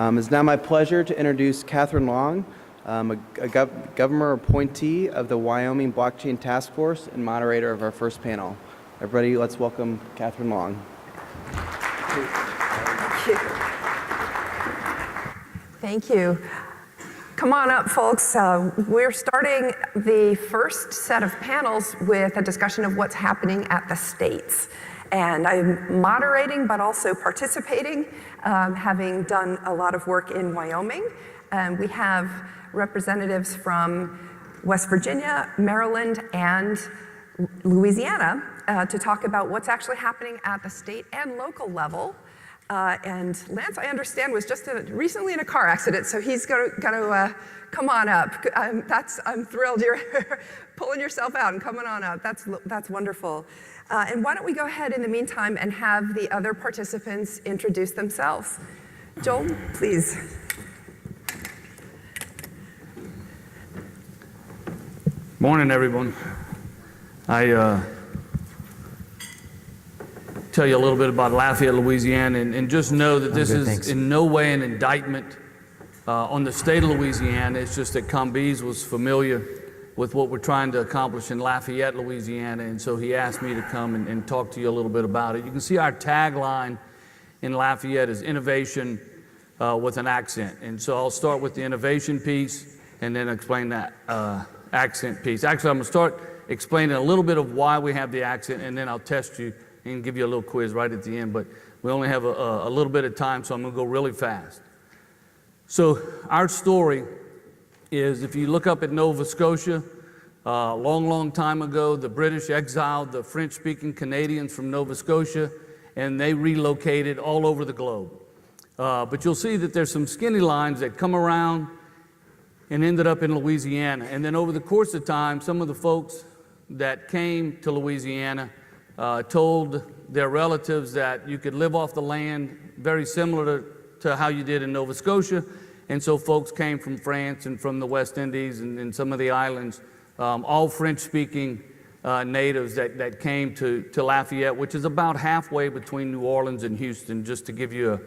It's now my pleasure to introduce Catherine Long, a governor appointee of the Wyoming Blockchain Task Force and moderator of our first panel. Everybody, let's welcome Catherine Long. Thank you. Come on up, folks. We're starting the first set of panels with a discussion of what's happening at the states. And I'm moderating, but also participating, having done a lot of work in Wyoming. We have representatives from West Virginia, Maryland, and Louisiana to talk about what's actually happening at the state and local level. And Lance, I understand, was just recently in a car accident, so he's going to come on up. I'm thrilled you're pulling yourself out and coming on up. That's wonderful. And why don't we go ahead in the meantime and have the other participants introduce themselves. Joel, please. Morning, everyone. I tell you a little bit about Lafayette, Louisiana, and just know that this is in no way an indictment on the state of Louisiana. It's just that Kambiz was familiar with what we're trying to accomplish in Lafayette, Louisiana, and so he asked me to come and talk to you a little bit about it. You can see our tagline in Lafayette is innovation with an accent, and so I'll start with the innovation piece and then explain that accent piece. Actually, I'm going to start explaining a little bit of why we have the accent, and then I'll test you and give you a little quiz right at the end, but we only have a little bit of time, so I'm going to go really fast. So our story is, if you look up at Nova Scotia, long time ago, the British exiled the French-speaking Canadians from Nova Scotia, and they relocated all over the globe. But you'll see that there's some skinny lines that come around and ended up in Louisiana. And then over the course of time, some of the folks that came to Louisiana told their relatives that you could live off the land very similar to how you did in Nova Scotia. And so folks came from France and from the West Indies and some of the islands, all French-speaking natives that came to Lafayette, which is about halfway between New Orleans and Houston, just to give you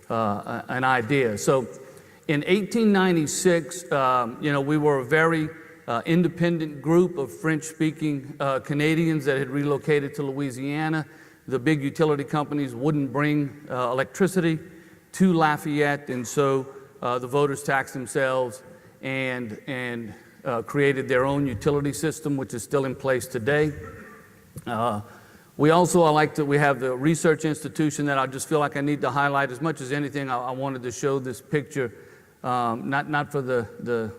an idea. So in 1896, we were a very independent group of French-speaking Canadians that had relocated to Louisiana. The big utility companies wouldn't bring electricity to Lafayette, and so the voters taxed themselves and created their own utility system, which is still in place today. We also, we have the research institution that I just feel like I need to highlight. As much as anything, I wanted to show this picture, not for the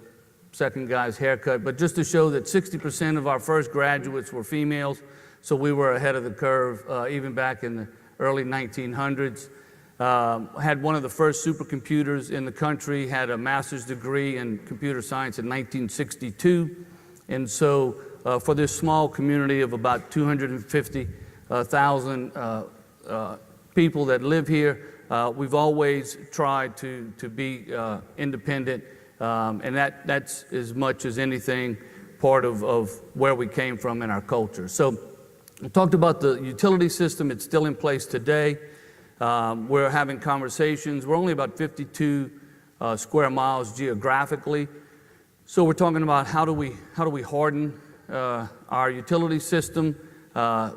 second guy's haircut, but just to show that 60% of our first graduates were females, so we were ahead of the curve even back in the early 1900s. Had one of the first supercomputers in the country, had a master's degree in computer science in 1962, and so for this small community of about 250,000 people that live here, we've always tried to be independent. And that's as much as anything part of where we came from in our culture. So we talked about the utility system. It's still in place today. We're having conversations. We're only about 52 square miles geographically. So we're talking about how do we harden our utility system.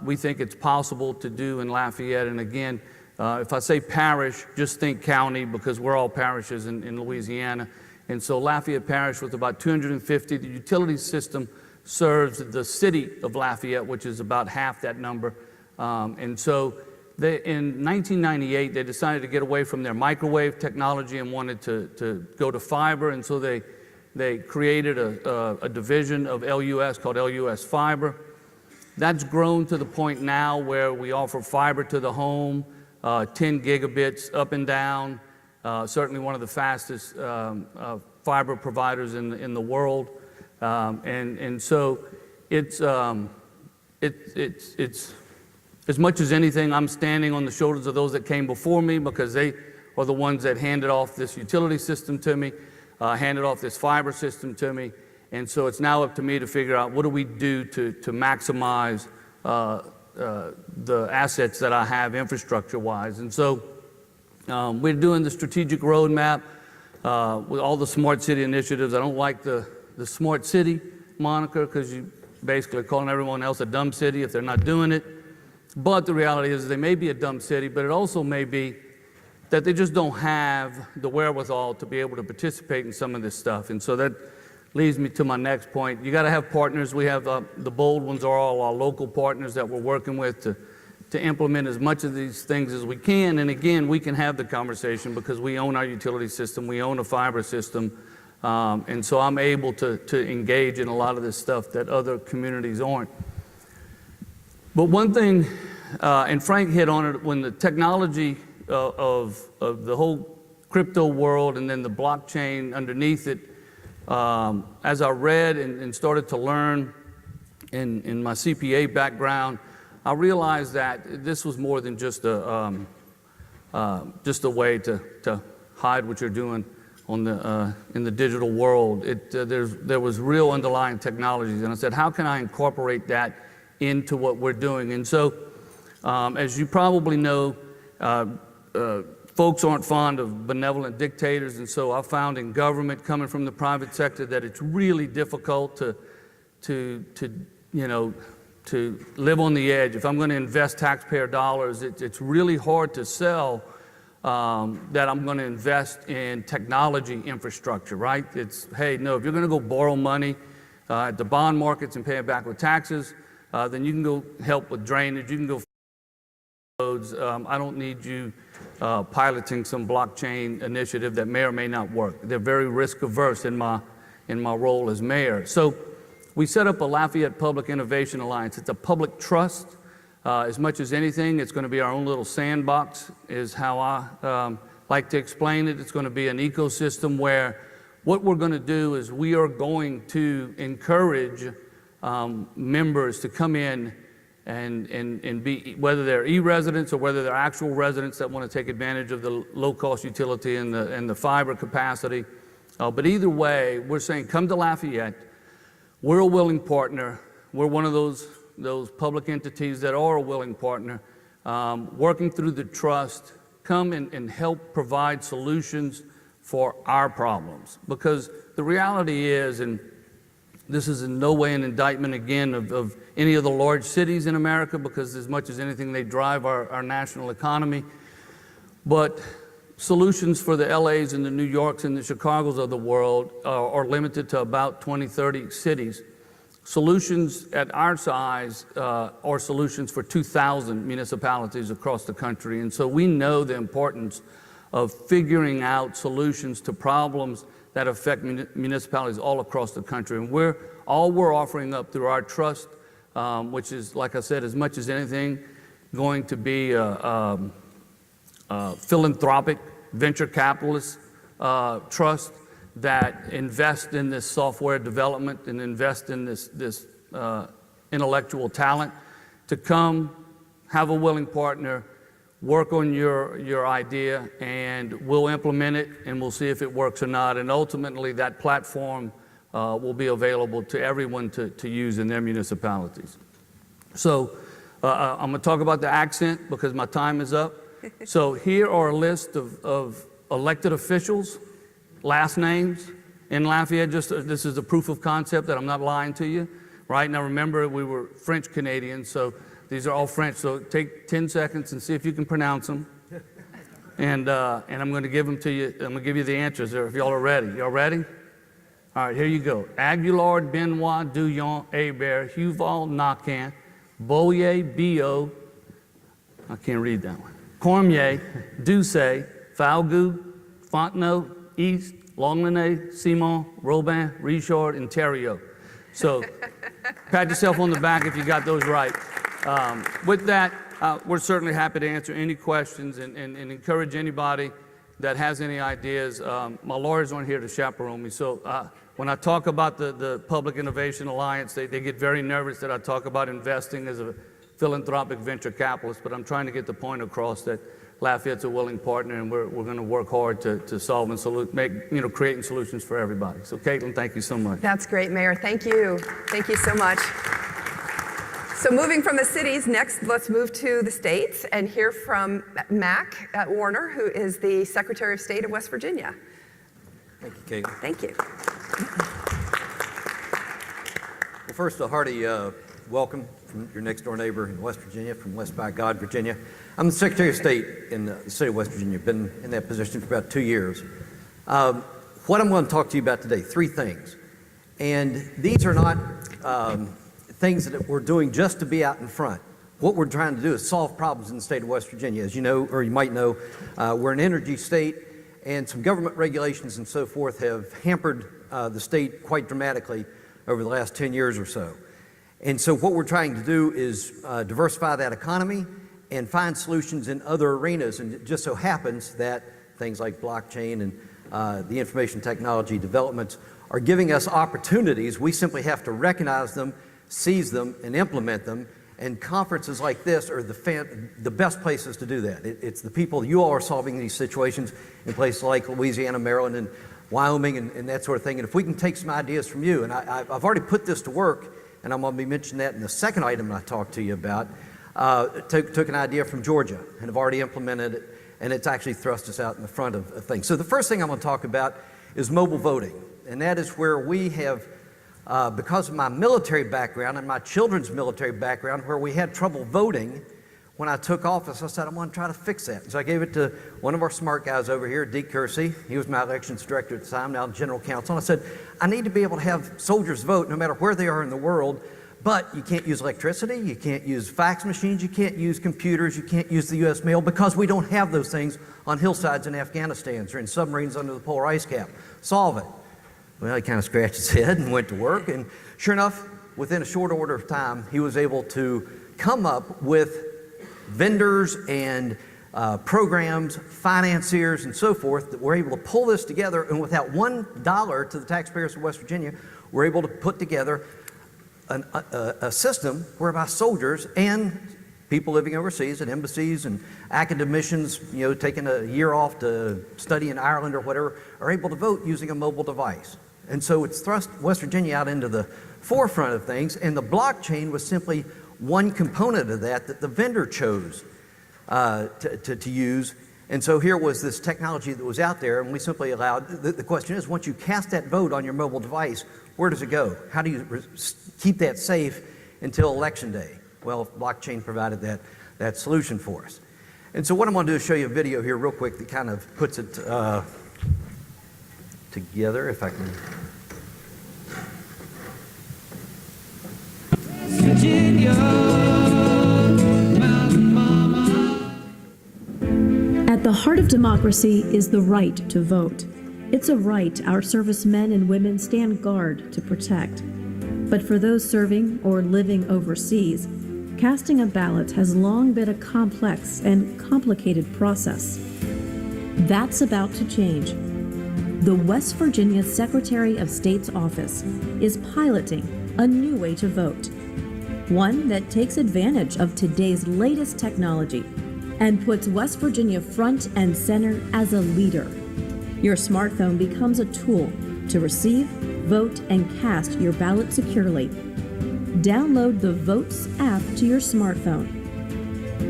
We think it's possible to do in Lafayette. And again, if I say parish, just think county, because we're all parishes in Louisiana. And so Lafayette Parish, with about 250, the utility system serves the city of Lafayette, which is about half that number. And so in 1998, they decided to get away from their microwave technology and wanted to go to fiber. And so they created a division of LUS called LUS Fiber. That's grown to the point now where we offer fiber to the home, 10 gigabits up and down. Certainly one of the fastest fiber providers in the world, and so it's as much as anything, I'm standing on the shoulders of those that came before me, because they are the ones that handed off this utility system to me, handed off this fiber system to me, and so it's now up to me to figure out what do we do to maximize the assets that I have infrastructure-wise, and so We're doing the strategic roadmap with all the smart city initiatives. I don't like the smart city moniker because you basically are calling everyone else a dumb city if they're not doing it. But the reality is they may be a dumb city, but it also may be that they just don't have the wherewithal to be able to participate in some of this stuff. And so that leads me to my next point. You got to have partners. We have the bold ones are all our local partners that we're working with to implement as much of these things as we can. And again, we can have the conversation because we own our utility system, we own a fiber system, and so I'm able to engage in a lot of this stuff that other communities aren't. But one thing, and Frank hit on it, when the technology of the whole crypto world and then the blockchain underneath it, as I read and started to learn in my CPA background, I realized that this was more than just a way to hide what you're doing on in the digital world. There was real underlying technologies, and I said, how can I incorporate that into what we're doing? And so, as you probably know, folks aren't fond of benevolent dictators, and so I found in government, coming from the private sector, that it's really difficult to live on the edge. If I'm going to invest taxpayer dollars, it's really hard to sell that I'm going to invest in technology infrastructure, right? It's, hey, no, if you're going to go borrow money at the bond markets and pay it back with taxes, then you can go help with drainage, you can go roads. I don't need you piloting some blockchain initiative that may or may not work. They're very risk averse in my role as mayor. So we set up a Lafayette Public Innovation Alliance. It's a public trust. As much as anything, it's going to be our own little sandbox, is how I like to explain it. It's going to be an ecosystem where what we're going to do is we are going to encourage members to come in and be, whether they're e-residents or whether they're actual residents that want to take advantage of the low-cost utility and the fiber capacity. But either way, we're saying, come to Lafayette. We're a willing partner. We're one of those public entities that are a willing partner, working through the trust. Come and help provide solutions for our problems. Because the reality is, and this is in no way an indictment, again, of any of the large cities in America, because as much as anything, they drive our national economy. But solutions for the LAs and the New Yorks and the Chicagos of the world are limited to about 20, 30 cities. Solutions at our size are solutions for 2,000 municipalities across the country. And so we know the importance of figuring out solutions to problems that affect municipalities all across the country. And we're offering up through our trust, which is, like I said, as much as anything, going to be a philanthropic venture capitalist trust that invest in this software development and invest in this intellectual talent, to come, have a willing partner, work on your idea, and we'll implement it, and we'll see if it works or not. And ultimately, that platform will be available to everyone to use in their municipalities. So I'm going to talk about the accent because my time is up. So here are a list of elected officials, last names in Lafayette. This is a proof of concept that I'm not lying to you. Right now, remember, we were French Canadians, so these are all French. So take 10 seconds and see if you can pronounce them. And I'm going to give them to you. I'm going to give you the answers there if y'all are ready. Y'all ready? All right, here you go. Aguilar, Benoit, Douillon, Hebert, Huval, Nacan, Boyer, Bio, I can't read that one, Cormier, Doucet, Falgout, Fontenot, East, Longlinay, Simon, Robin, Richard, and Thériault. So pat yourself on the back if you got those right. With that, we're certainly happy to answer any questions and encourage anybody that has any ideas. My lawyers aren't here to chaperone me, so when I talk about the Public Innovation Alliance, they get very nervous that I talk about investing as a philanthropic venture capitalist, but I'm trying to get the point across that Lafayette's a willing partner, and we're going to work hard to solve and creating solutions for everybody. So, Caitlin, thank you so much. That's great, Mayor. Thank you. Thank you so much. So moving from the cities, next let's move to the states and hear from Mac Warner, who is the Secretary of State of West Virginia. Thank you, Kate. Thank you. Well, first, a hearty welcome from your next door neighbor in West Virginia, from West by God, Virginia. I'm the Secretary of State in the state of West Virginia. Been in that position for about 2 years. What I'm going to talk to you about today, 3 things. And these are not things that we're doing just to be out in front. What we're trying to do is solve problems in the state of West Virginia. As you know, or you might know, we're an energy state, and some government regulations and so forth have hampered the state quite dramatically over the last 10 years or so. And so what we're trying to do is diversify that economy and find solutions in other arenas. And it just so happens that things like blockchain and the information technology developments are giving us opportunities. We simply have to recognize them, seize them, and implement them. And conferences like this are the best places to do that. It's the people, you all are solving these situations in places like Louisiana, Maryland, and Wyoming, and that sort of thing. And if we can take some ideas from you, and I've already put this to work, and I'm going to be mentioning that in the second item I talked to you about, took an idea from Georgia and have already implemented it, and it's actually thrust us out in the front of things. So the first thing I'm going to talk about is mobile voting, and that is where we have, because of my military background and my children's military background, where we had trouble voting when I took office, I said, I want to try to fix that. So I gave it to one of our smart guys over here, Deke Kersey. He was my elections director at the time, now general counsel. And I said, I need to be able to have soldiers vote no matter where they are in the world, but you can't use electricity, you can't use fax machines, you can't use computers, you can't use the U.S. mail, because we don't have those things on hillsides in Afghanistan or in submarines under the polar ice cap. Solve it. Well, he kind of scratched his head and went to work, and sure enough, within a short order of time, he was able to come up with vendors and programs, financiers, and so forth that were able to pull this together, and without $1 to the taxpayers of West Virginia, we're able to put together a system whereby soldiers and people living overseas at embassies and academicians, taking a year off to study in Ireland or whatever, are able to vote using a mobile device. And so it's thrust West Virginia out into the forefront of things, and the blockchain was simply one component of that the vendor chose to use. And so here was this technology that was out there, and we simply allowed, the question is, once you cast that vote on your mobile device, where does it go? How do you keep that safe until election day? Well, blockchain provided that solution for us. And so what I'm going to do is show you a video here real quick that kind of puts it together, if I can. At the heart of democracy is the right to vote. It's a right our servicemen and women stand guard to protect. But for those serving or living overseas, casting a ballot has long been a complex and complicated process. That's about to change. The West Virginia Secretary of State's office is piloting a new way to vote. One that takes advantage of today's latest technology and puts West Virginia front and center as a leader. Your smartphone becomes a tool to receive, vote, and cast your ballot securely. Download the Votes app to your smartphone.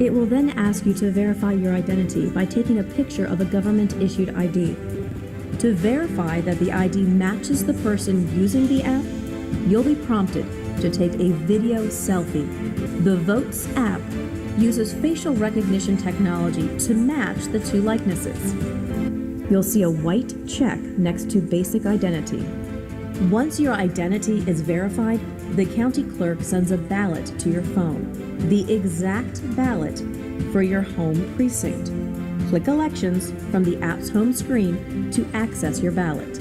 It will then ask you to verify your identity by taking a picture of a government-issued ID. To verify that the ID matches the person using the app, you'll be prompted to take a video selfie. The Votes app uses facial recognition technology to match the two likenesses. You'll see a white check next to basic identity. Once your identity is verified, the county clerk sends a ballot to your phone, the exact ballot for your home precinct. Click Elections from the app's home screen to access your ballot.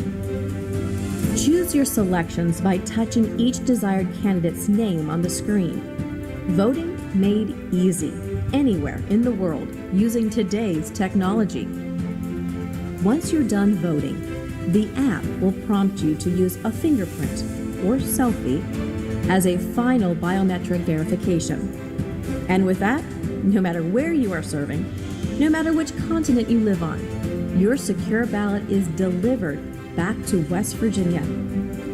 Choose your selections by touching each desired candidate's name on the screen. Voting made easy, anywhere in the world, using today's technology. Once you're done voting, the app will prompt you to use a fingerprint or selfie as a final biometric verification. And with that, no matter where you are serving, no matter which continent you live on, your secure ballot is delivered back to West Virginia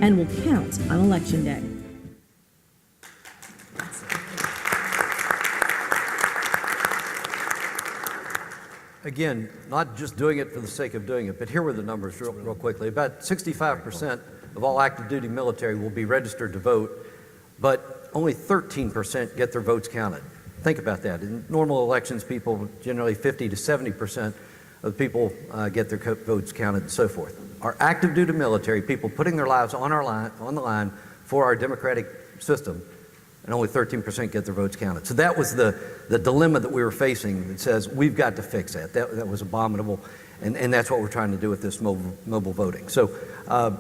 and will count on Election Day. again, not just doing it for the sake of doing it, but here were the numbers real quickly. About 65% of all active duty military will be registered to vote, but only 13% get their votes counted. Think about that. In normal elections, people generally 50 to 70% of the people get their votes counted and so forth. Our active duty military, people putting their lives on the line for our democratic system, and only 13% get their votes counted. So that was the dilemma that we were facing that says we've got to fix that. That was abominable, and that's what we're trying to do with this mobile voting. So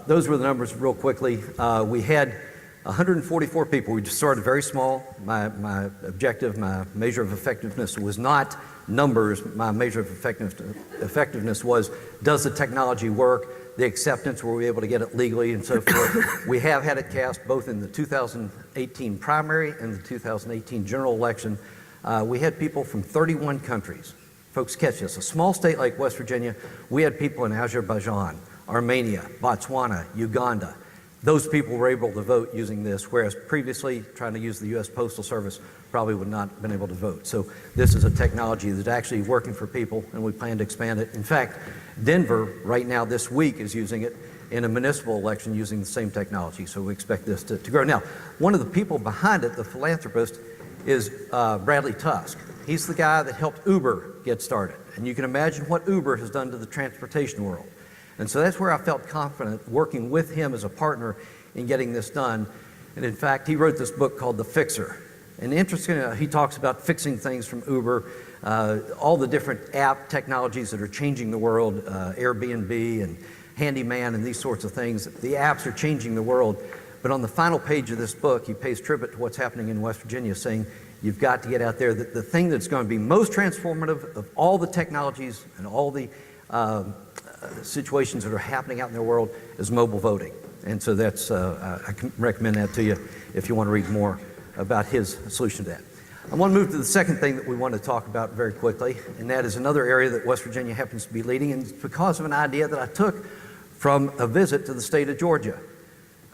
those were the numbers real quickly. We had 144 people. We just started very small. My objective, my measure of effectiveness was not numbers. My measure of effectiveness was, does the technology work? The acceptance, were we able to get it legally and so forth. We have had it cast both in the 2018 primary and the 2018 general election. We had people from 31 countries. Folks, catch this. A small state like West Virginia, we had people in Azerbaijan, Armenia, Botswana, Uganda. Those people were able to vote using this, whereas previously trying to use the U.S. Postal Service probably would not have been able to vote. So this is a technology that's actually working for people, and we plan to expand it. In fact, Denver right now this week is using it in a municipal election using the same technology. So we expect this to grow. Now, one of the people behind it, the philanthropist, is Bradley Tusk. He's the guy that helped Uber get started. And you can imagine what Uber has done to the transportation world. And so that's where I felt confident working with him as a partner in getting this done. And in fact, he wrote this book called The Fixer. And interestingly, he talks about fixing things from Uber, all the different app technologies that are changing the world, Airbnb and Handyman and these sorts of things. The apps are changing the world. But on the final page of this book, he pays tribute to what's happening in West Virginia, saying you've got to get out there. The thing that's going to be most transformative of all the technologies and all the situations that are happening out in the world is mobile voting. And so that's, I can recommend that to you if you want to read more about his solution to that. I want to move to the second thing that we want to talk about very quickly, and that is another area that West Virginia happens to be leading, and it's because of an idea that I took from a visit to the state of Georgia.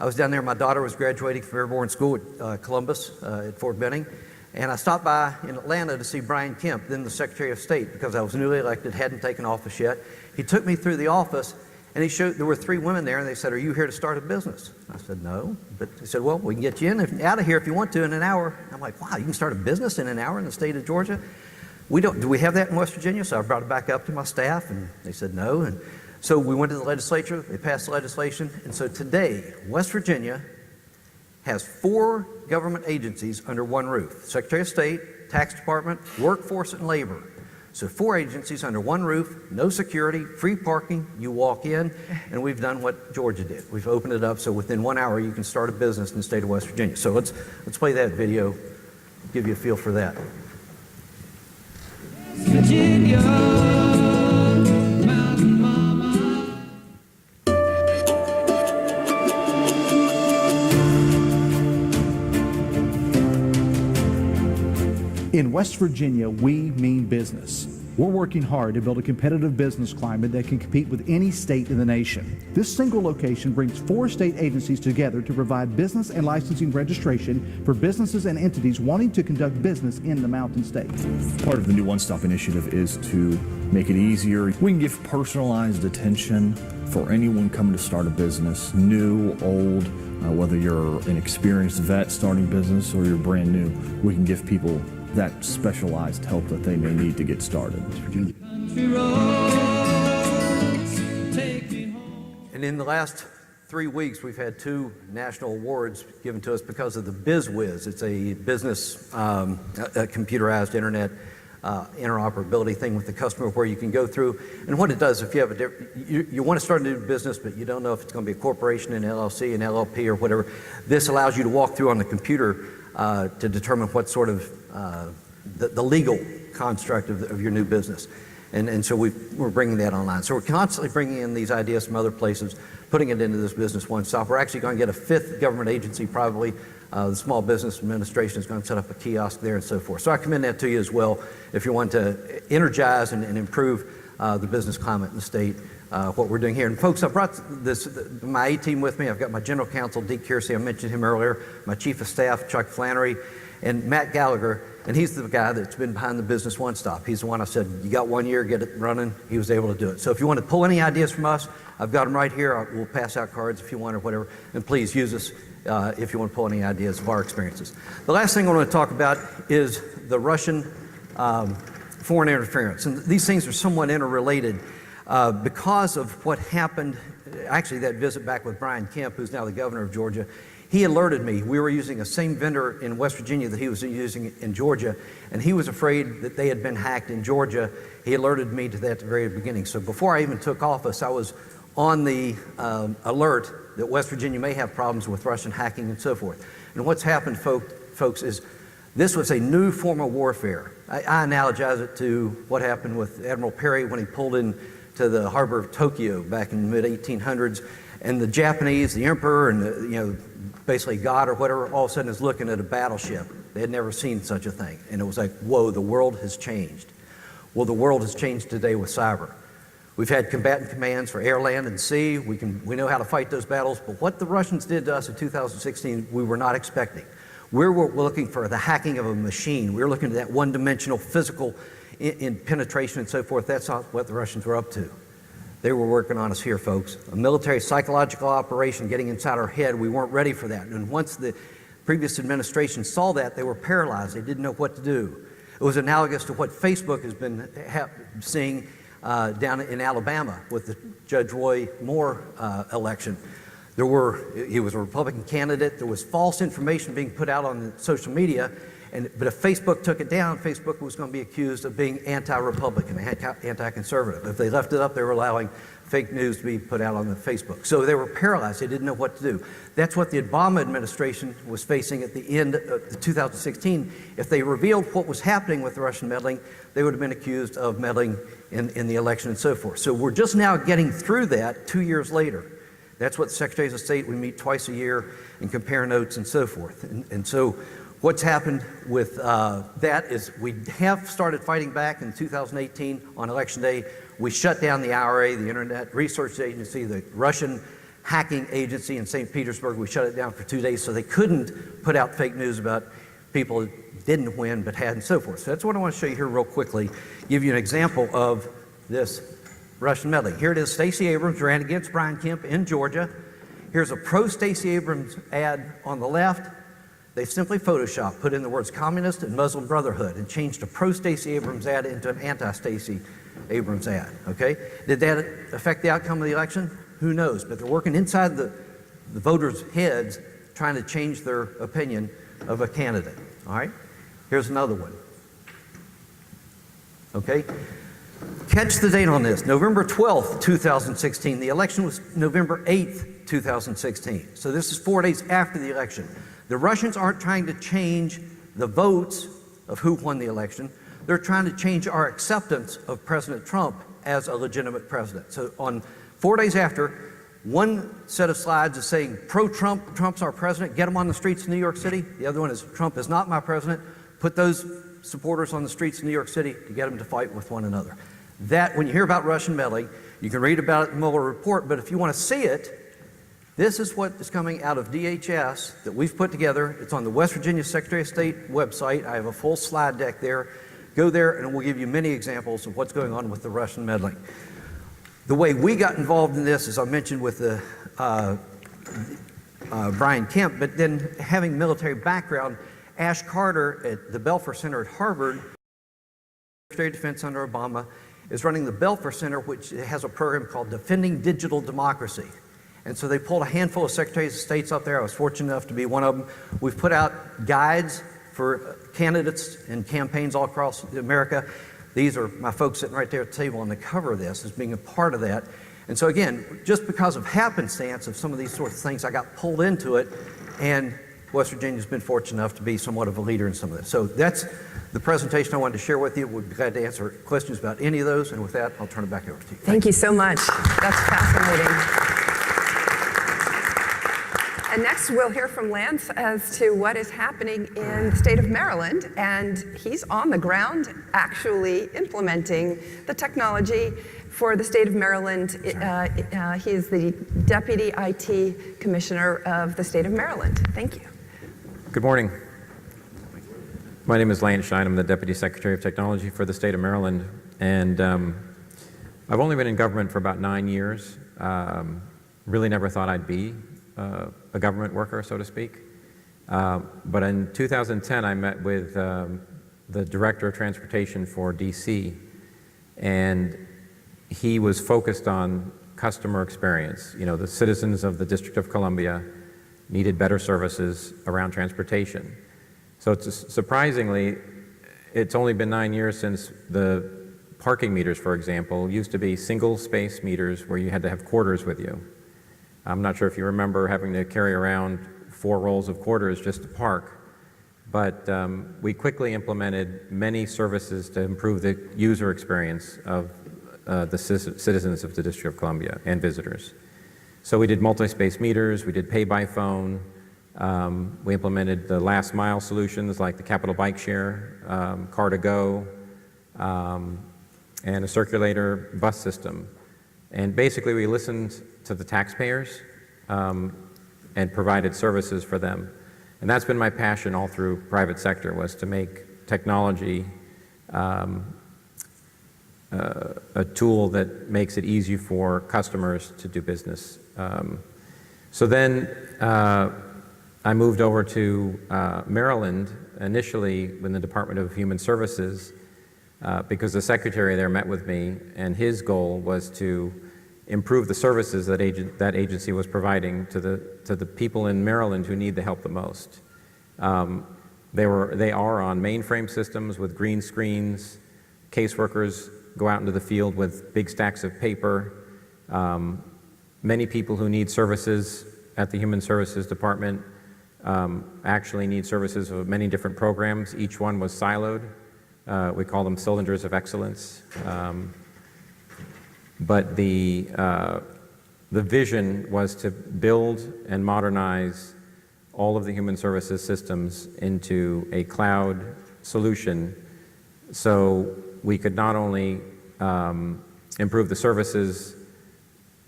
I was down there, my daughter was graduating from Airborne School at Columbus, at Fort Benning, and I stopped by in Atlanta to see Brian Kemp, then the Secretary of State, because I was newly elected, hadn't taken office yet. He took me through the office, and there were 3 women there, and they said, "Are you here to start a business?" I said, "No." But he said, "Well, we can get you out of here if you want to in an hour." I'm like, wow, you can start a business in an hour in the state of Georgia? Do we have that in West Virginia? So I brought it back up to my staff, and they said no. And so we went to the legislature, they passed the legislation, and so today, West Virginia has 4 government agencies under one roof: Secretary of State, Tax Department, Workforce, and Labor. So 4 agencies under one roof, no security, free parking, you walk in, and we've done what Georgia did. We've opened it up so within 1 hour you can start a business in the state of West Virginia. So let's play that video, give you a feel for that. Virginia, Mountain Mama. In West Virginia, we mean business. We're working hard to build a competitive business climate that can compete with any state in the nation. This single location brings 4 state agencies together to provide business and licensing registration for businesses and entities wanting to conduct business in the Mountain States. Part of the new One Stop initiative is to make it easier. We can give personalized attention for anyone coming to start a business, new, old, whether you're an experienced vet starting business or you're brand new. We can give people that specialized help that they may need to get started. Country roads, take me home. And in the last 3 weeks, we've had 2 national awards given to us because of the BizWiz. It's a business, a computerized internet interoperability thing with the customer where you can go through. And what it does, if you have you want to start a new business, but you don't know if it's going to be a corporation, an LLC, an LLP, or whatever, this allows you to walk through on the computer to determine what sort of the legal construct of your new business. And so we're bringing that online. So we're constantly bringing in these ideas from other places, putting it into this Business One Stop. We're actually going to get a 5th government agency probably. The Small Business Administration is going to set up a kiosk there and so forth. So I commend that to you as well if you want to energize and improve the business climate in the state, what we're doing here. And folks, I brought my A team with me. I've got my General Counsel, Deke Kiersey, I mentioned him earlier, my Chief of Staff, Chuck Flannery, and Matt Gallagher. and he's the guy that's been behind the Business One Stop. He's the one I said, you got 1 year, get it running. He was able to do it. So if you want to pull any ideas from us, I've got them right here. We'll pass out cards if you want or whatever. And please use us if you want to pull any ideas of our experiences. The last thing I want to talk about is the Russian foreign interference. And these things are somewhat interrelated because of what happened, actually that visit back with Brian Kemp, who's now the governor of Georgia. He alerted me. We were using the same vendor in West Virginia that he was using in Georgia, and he was afraid that they had been hacked in Georgia. He alerted me to that at the very beginning. So before I even took office, I was on the alert that West Virginia may have problems with Russian hacking and so forth. And what's happened, folks, is this was a new form of warfare. I analogize it to what happened with Admiral Perry when he pulled into the harbor of Tokyo back in the mid-1800s, and the Japanese, the emperor, and basically God or whatever, all of a sudden is looking at a battleship. They had never seen such a thing, and it was like, whoa, the world has changed. Well, the world has changed today with cyber. We've had combatant commands for air, land, and sea. We know how to fight those battles, but what the Russians did to us in 2016, we were not expecting. We're looking for the hacking of a machine. We're looking at that one-dimensional physical in penetration and so forth. That's not what the Russians were up to. They were working on us here, folks. A military psychological operation getting inside our head. We weren't ready for that. And once the previous administration saw that, they were paralyzed. They didn't know what to do. It was analogous to what Facebook has been seeing down in Alabama with the Judge Roy Moore election. He was a Republican candidate. There was false information being put out on social media. But if Facebook took it down, Facebook was going to be accused of being anti-Republican, anti-conservative. If they left it up, they were allowing fake news to be put out on the Facebook. So they were paralyzed. They didn't know what to do. That's what the Obama administration was facing at the end of 2016. If they revealed what was happening with the Russian meddling, they would have been accused of meddling in the election and so forth. So we're just now getting through that 2 years later. That's what the Secretaries of State, we meet twice a year and compare notes and so forth. And so what's happened with that is we have started fighting back in 2018 on Election Day. We shut down the IRA, the Internet Research Agency, the Russian hacking agency in St. Petersburg. We shut it down for 2 days so they couldn't put out fake news about people who didn't win but had and so forth. So that's what I want to show you here real quickly, give you an example of this Russian meddling. Here it is, Stacey Abrams ran against Brian Kemp in Georgia. Here's a pro-Stacey Abrams ad on the left. They simply photoshopped, put in the words communist and Muslim Brotherhood, and changed a pro-Stacey Abrams ad into an anti-Stacey Abrams ad, okay? Did that affect the outcome of the election? Who knows? But they're working inside the voters' heads trying to change their opinion of a candidate, all right? Here's another one, okay? Catch the date on this, November 12th, 2016. The election was November 8th, 2016. So this is 4 days after the election. The Russians aren't trying to change the votes of who won the election. They're trying to change our acceptance of President Trump as a legitimate president. So on 4 days after, one set of slides is saying pro-Trump, Trump's our president, get them on the streets of New York City. The other one is Trump is not my president, put those supporters on the streets of New York City to get them to fight with one another. That, when you hear about Russian meddling, you can read about it in the Mueller report, but if you want to see it, this is what is coming out of DHS that we've put together. It's on the West Virginia Secretary of State website. I have a full slide deck there. Go there and we'll give you many examples of what's going on with the Russian meddling. The way we got involved in this, as I mentioned with the Brian Kemp, but then having military background, Ash Carter at the Belfer Center at Harvard, Secretary of Defense under Obama, is running the Belfer Center, which has a program called Defending Digital Democracy. And so they pulled a handful of Secretaries of States up there. I was fortunate enough to be one of them. We've put out guides for candidates and campaigns all across America. These are my folks sitting right there at the table on the cover of this as being a part of that. And so again, just because of happenstance of some of these sorts of things, I got pulled into it, and West Virginia's been fortunate enough to be somewhat of a leader in some of this. So that's the presentation I wanted to share with you. We'd be glad to answer questions about any of those, and with that, I'll turn it back over to you. Thank you so much. That's fascinating. And next, we'll hear from Lance as to what is happening in the state of Maryland. And he's on the ground actually implementing the technology for the state of Maryland. He is the Deputy IT Commissioner of the state of Maryland. Thank you. Good morning. My name is Lance Shine. I'm the Deputy Secretary of Technology for the state of Maryland. And I've only been in government for about 9 years. Really never thought I'd be a government worker, so to speak. But in 2010, I met with the Director of Transportation for DC, and he was focused on customer experience. You know, the citizens of the District of Columbia needed better services around transportation. So surprisingly, it's only been 9 years since the parking meters, for example, used to be single space meters where you had to have quarters with you. I'm not sure if you remember having to carry around 4 rolls of quarters just to park, but we quickly implemented many services to improve the user experience of the citizens of the District of Columbia and visitors. So we did multi-space meters, we did pay by phone, we implemented the last mile solutions like the Capital Bike Share, Car2Go, and a circulator bus system. And basically we listened to the taxpayers and provided services for them. And that's been my passion all through private sector, was to make technology a tool that makes it easy for customers to do business. So then I moved over to Maryland initially in the Department of Human Services because the secretary there met with me, and his goal was to improve the services that agency was providing to the people in Maryland who need the help the most. They are on mainframe systems with green screens. Caseworkers go out into the field with big stacks of paper. Many people who need services at the Human Services Department actually need services of many different programs. Each one was siloed. We call them cylinders of excellence. But the vision was to build and modernize all of the human services systems into a cloud solution, so we could not only improve the services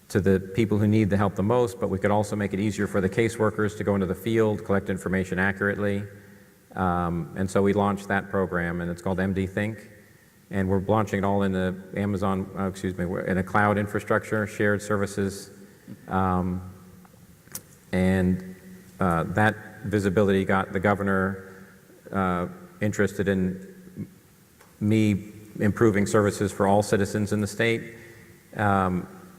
to the people who need the help the most, but we could also make it easier for the caseworkers to go into the field, collect information accurately. And so we launched that program, and it's called MD Think. And we're launching it all in the in a cloud infrastructure, shared services. That visibility got the governor interested in me improving services for all citizens in the state.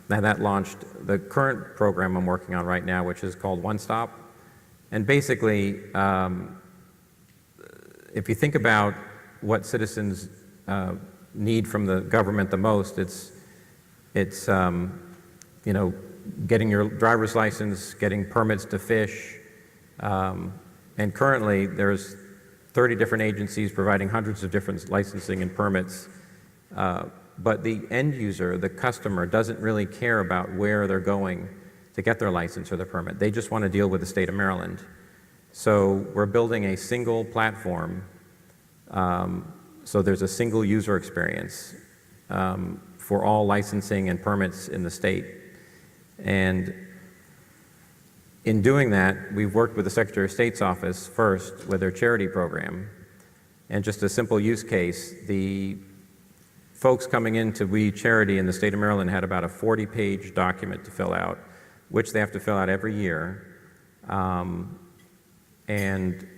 And that launched the current program I'm working on right now, which is called One Stop. And basically, if you think about what citizens need from the government the most, it's you know, getting your driver's license, getting permits to fish, and currently there's 30 different agencies providing hundreds of different licensing and permits, but the end user, the customer, doesn't really care about where they're going to get their license or their permit. They just want to deal with the state of Maryland. So we're building a single platform, so there's a single user experience for all licensing and permits in the state. And in doing that, we've worked with the Secretary of State's office first with their charity program. And just a simple use case, the folks coming into We Charity in the state of Maryland had about a 40-page document to fill out, which they have to fill out every year. And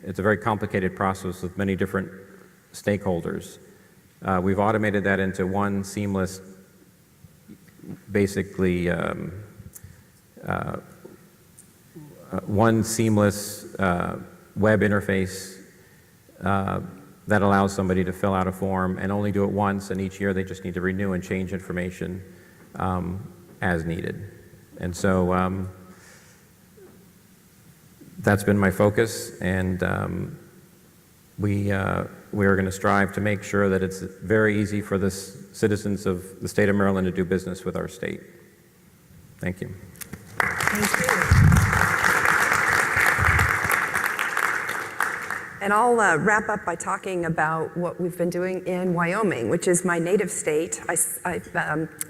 it's a very complicated process with many different stakeholders. We've automated that into one seamless, basically, web interface that allows somebody to fill out a form and only do it once, and each year they just need to renew and change information as needed. And so that's been my focus, and we are going to strive to make sure that it's very easy for the citizens of the state of Maryland to do business with our state. Thank you. Thank you. And I'll wrap up by talking about what we've been doing in Wyoming, which is my native state. I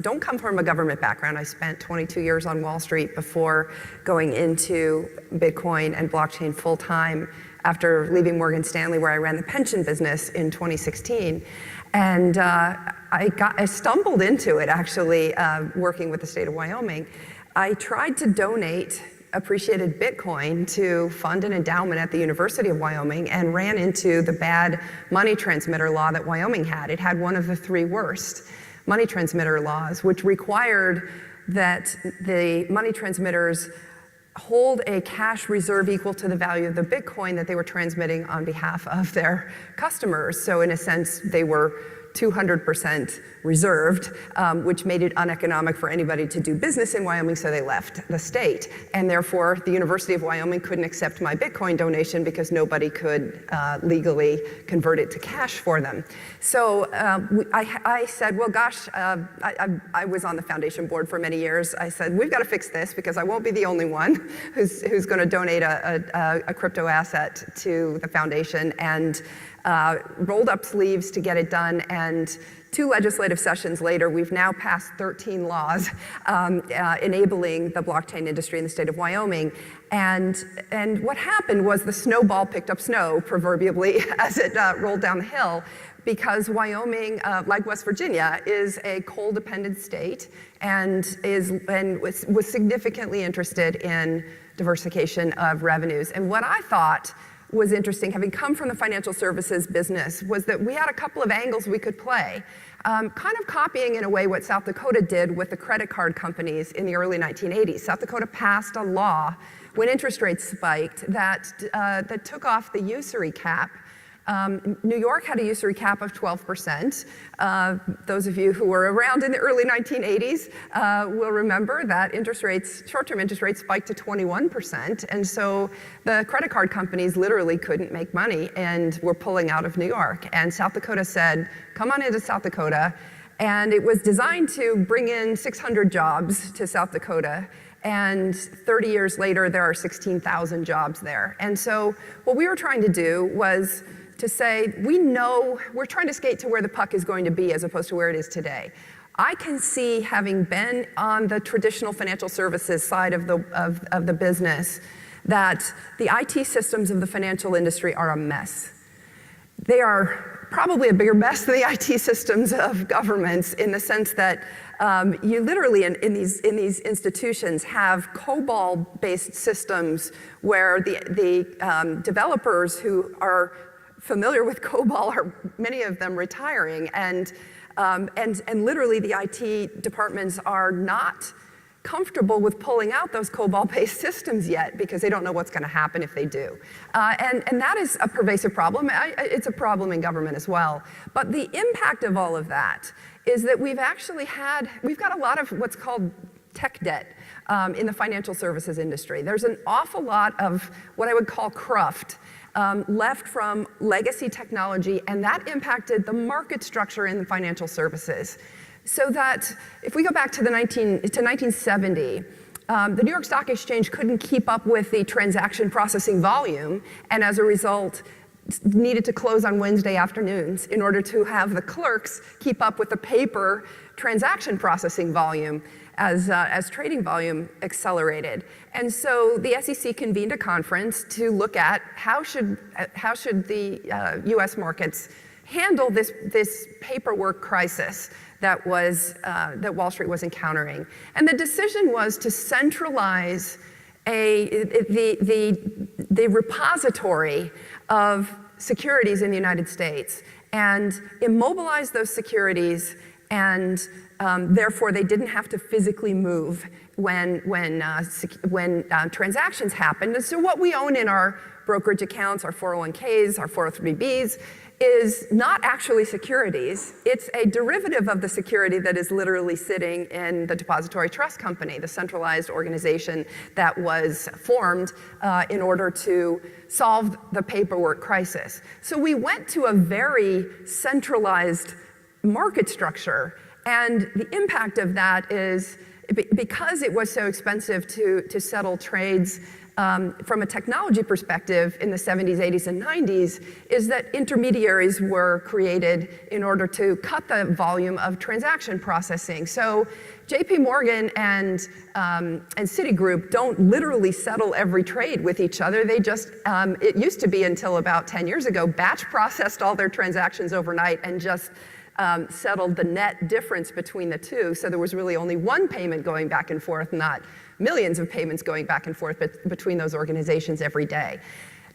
don't come from a government background. I spent 22 years on Wall Street before going into Bitcoin and blockchain full-time after leaving Morgan Stanley, where I ran the pension business in 2016. And I stumbled into it, actually, working with the state of Wyoming. I tried to donate appreciated Bitcoin to fund an endowment at the University of Wyoming and ran into the bad money transmitter law that Wyoming had. It had one of the 3 worst money transmitter laws, which required that the money transmitters hold a cash reserve equal to the value of the Bitcoin that they were transmitting on behalf of their customers. So in a sense, they were 200% reserved, which made it uneconomic for anybody to do business in Wyoming, so they left the state. And therefore, the University of Wyoming couldn't accept my Bitcoin donation because nobody could legally convert it to cash for them. So I said, well, gosh, I was on the foundation board for many years. I said, we've got to fix this because I won't be the only one who's going to donate a crypto asset to the foundation, and rolled up sleeves to get it done. And 2 legislative sessions later, we've now passed 13 laws enabling the blockchain industry in the state of Wyoming. And what happened was the snowball picked up snow, proverbially, as it rolled down the hill, because Wyoming, like West Virginia, is a coal-dependent state and was significantly interested in diversification of revenues. And what I thought was interesting, having come from the financial services business, was that we had a couple of angles we could play, kind of copying in a way what South Dakota did with the credit card companies in the early 1980s. South Dakota passed a law when interest rates spiked that took off the usury cap. New York had a usury cap of 12%. Those of you who were around in the early 1980s will remember that short-term interest rates spiked to 21%. And so the credit card companies literally couldn't make money and were pulling out of New York. And South Dakota said, come on into South Dakota. And it was designed to bring in 600 jobs to South Dakota. And 30 years later, there are 16,000 jobs there. And so what we were trying to do was to say, we're trying to skate to where the puck is going to be as opposed to where it is today. I can see, having been on the traditional financial services side of the business, that the IT systems of the financial industry are a mess. They are probably a bigger mess than the IT systems of governments, in the sense that you literally in these institutions have COBOL-based systems where the developers who are familiar with COBOL are, many of them, retiring, and literally the IT departments are not comfortable with pulling out those COBOL-based systems yet because they don't know what's going to happen if they do. And that is a pervasive problem. It's a problem in government as well. But the impact of all of that is that we've got a lot of what's called tech debt in the financial services industry. There's an awful lot of what I would call cruft left from legacy technology, and that impacted the market structure in the financial services. So that if we go back to 1970, the New York Stock Exchange couldn't keep up with the transaction processing volume, and as a result, needed to close on Wednesday afternoons in order to have the clerks keep up with the paper transaction processing volume as trading volume accelerated. And so the SEC convened a conference to look at how should the U.S. markets handle this paperwork crisis that Wall Street was encountering. And the decision was to centralize the repository of securities in the United States and immobilize those securities, and therefore they didn't have to physically move when transactions happened. And so what we own in our brokerage accounts, our 401ks, our 403bs, is not actually securities. It's a derivative of the security that is literally sitting in the depository trust company, the centralized organization that was formed in order to solve the paperwork crisis. So we went to a very centralized market structure, and the impact of that is because it was so expensive to settle trades from a technology perspective in the 70s, 80s, and 90s, is that intermediaries were created in order to cut the volume of transaction processing. So JP Morgan and Citigroup don't literally settle every trade with each other. They just, it used to be until about 10 years ago, batch processed all their transactions overnight and just settled the net difference between the two. So there was really only one payment going back and forth, not millions of payments going back and forth between those organizations every day.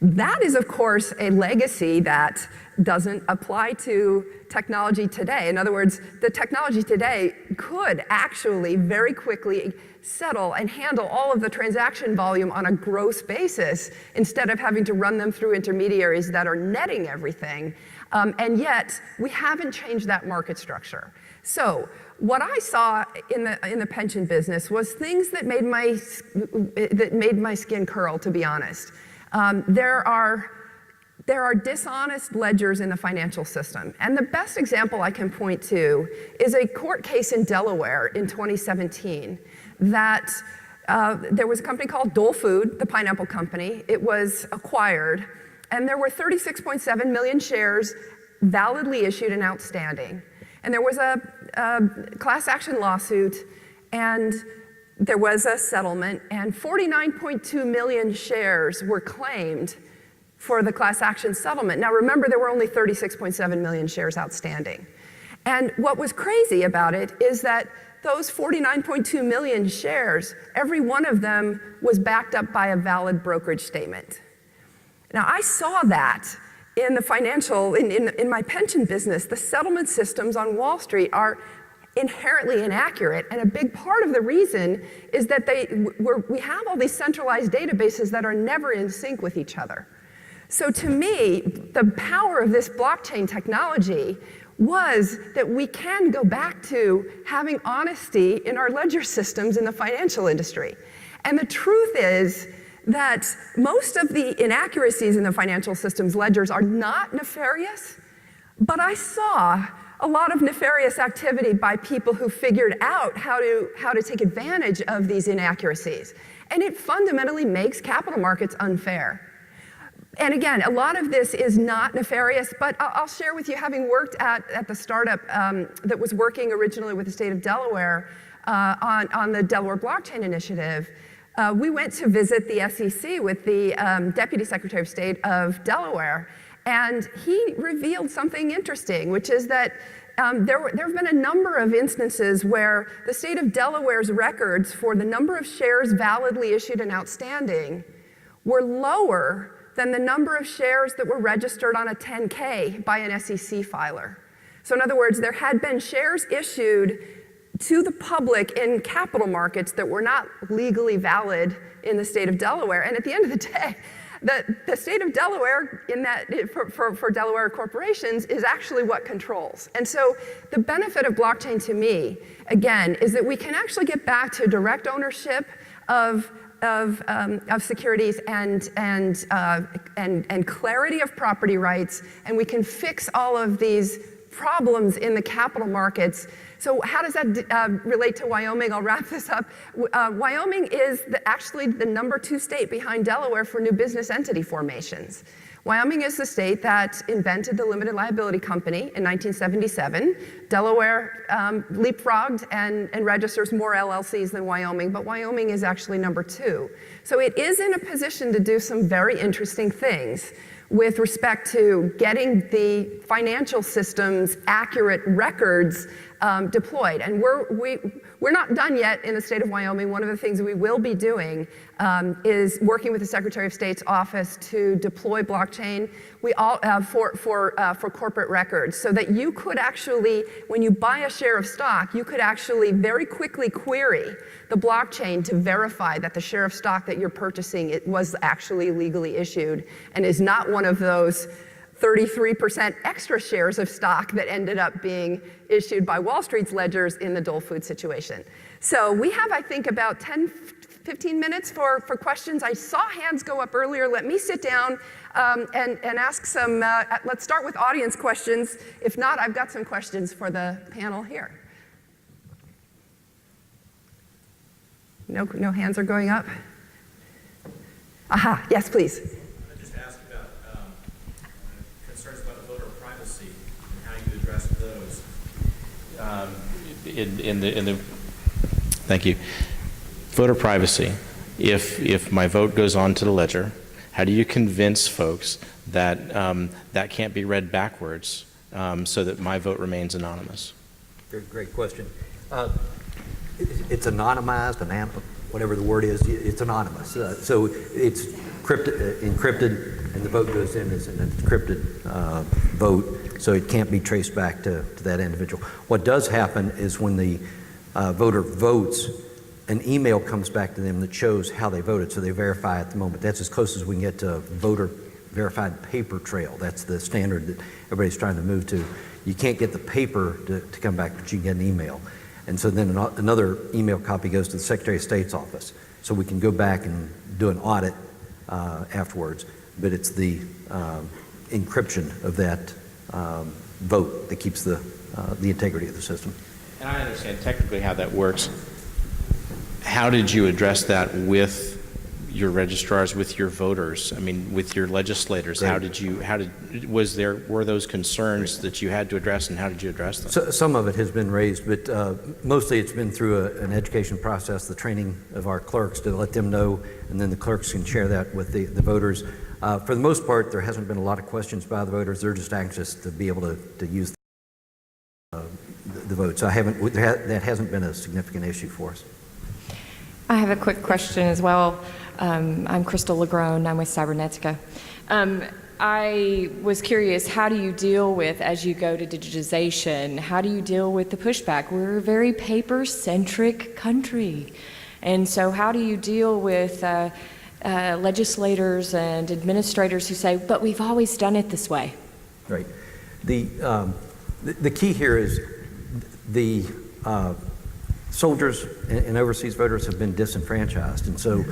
That is, of course, a legacy that doesn't apply to technology today. In other words, the technology today could actually very quickly settle and handle all of the transaction volume on a gross basis instead of having to run them through intermediaries that are netting everything. And yet, we haven't changed that market structure. So what I saw in the pension business was things that made my skin curl, to be honest. There are dishonest ledgers in the financial system. And the best example I can point to is a court case in Delaware in 2017 that there was a company called Dole Food, the pineapple company. It was acquired, and there were 36.7 million shares validly issued and outstanding. And there was a class action lawsuit, and there was a settlement, and 49.2 million shares were claimed for the class action settlement. Now remember, there were only 36.7 million shares outstanding. And what was crazy about it is that those 49.2 million shares, every one of them was backed up by a valid brokerage statement. Now I saw that in the financial, in my pension business. The settlement systems on Wall Street are inherently inaccurate, and a big part of the reason is that we have all these centralized databases that are never in sync with each other. So to me, the power of this blockchain technology was that we can go back to having honesty in our ledger systems in the financial industry. And the truth is that most of the inaccuracies in the financial systems ledgers are not nefarious, but I saw a lot of nefarious activity by people who figured out how to take advantage of these inaccuracies. And it fundamentally makes capital markets unfair. And again, a lot of this is not nefarious, but I'll share with you, having worked at the startup that was working originally with the state of Delaware on the Delaware Blockchain Initiative, we went to visit the SEC with the Deputy Secretary of State of Delaware, and he revealed something interesting, which is that there have been a number of instances where the state of Delaware's records for the number of shares validly issued and outstanding were lower than the number of shares that were registered on a 10K by an SEC filer. So in other words, there had been shares issued to the public in capital markets that were not legally valid in the state of Delaware. And at the end of the day, the state of Delaware, for Delaware corporations, is actually what controls. And so the benefit of blockchain to me, again, is that we can actually get back to direct ownership of securities and clarity of property rights, and we can fix all of these problems in the capital markets. So how does that relate to Wyoming? I'll wrap this up. Wyoming is actually the #2 state behind Delaware for new business entity formations. Wyoming is the state that invented the limited liability company in 1977. Delaware leapfrogged and registers more LLCs than Wyoming, but Wyoming is actually #2. So it is in a position to do some very interesting things with respect to getting the financial system's accurate records deployed. And we're not done yet in the state of Wyoming. One of the things we will be doing is working with the Secretary of State's office to deploy blockchain for corporate records, so that you could actually, when you buy a share of stock, you could actually very quickly query the blockchain to verify that the share of stock that you're purchasing was actually legally issued and is not one of those 33% extra shares of stock that ended up being issued by Wall Street's ledgers in the Dole Food situation. So we have, I think, about 10-15 minutes for questions. I saw hands go up earlier. Let me sit down and ask some, let's start with audience questions. If not, I've got some questions for the panel here. No hands are going up? Aha, yes, please. I just asked about concerns about voter privacy and how you address those. Thank you. Voter privacy. If my vote goes on to the ledger, how do you convince folks that that can't be read backwards so that my vote remains anonymous? Great question. It's anonymized, whatever the word is, it's anonymous. So it's encrypted, and the vote goes in as an encrypted vote, so it can't be traced back to that individual. What does happen is when the voter votes, an email comes back to them that shows how they voted, so they verify at the moment. That's as close as we can get to voter verified paper trail. That's the standard that everybody's trying to move to. You can't get the paper to come back, but you can get an email. And so then another email copy goes to the Secretary of State's office. So we can go back and do an audit afterwards, but it's the encryption of that vote that keeps the integrity of the system. And I understand technically how that works. How did you address that with your registrars, with your voters? I mean, with your legislators? Right. Were those concerns that you had to address, and how did you address them? So, some of it has been raised, but mostly it's been through an education process, the training of our clerks to let them know, and then the clerks can share that with the voters. For the most part, there hasn't been a lot of questions by the voters. They're just anxious to be able to use the vote. So that hasn't been a significant issue for us. I have a quick question as well. I'm Crystal Legrone. I'm with Cybernetica. I was curious, how do you deal with, as you go to digitization, how do you deal with the pushback? We're a very paper-centric country. And so how do you deal with legislators and administrators who say, but we've always done it this way? Right. The key here is the soldiers and overseas voters have been disenfranchised, and so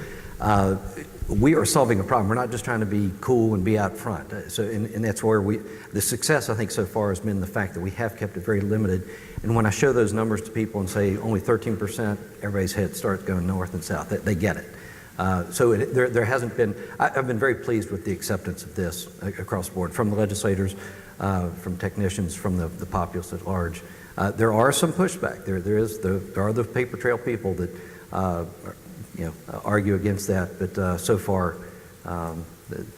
we are solving a problem. We're not just trying to be cool and be out front. And that's where the success, I think, so far has been the fact that we have kept it very limited. And when I show those numbers to people and say only 13%, everybody's head starts going north and south. They get it. There hasn't been. I've been very pleased with the acceptance of this across the board, from the legislators, from technicians, from the populace at large. There are some pushback. There are the paper trail people that argue against that, but so far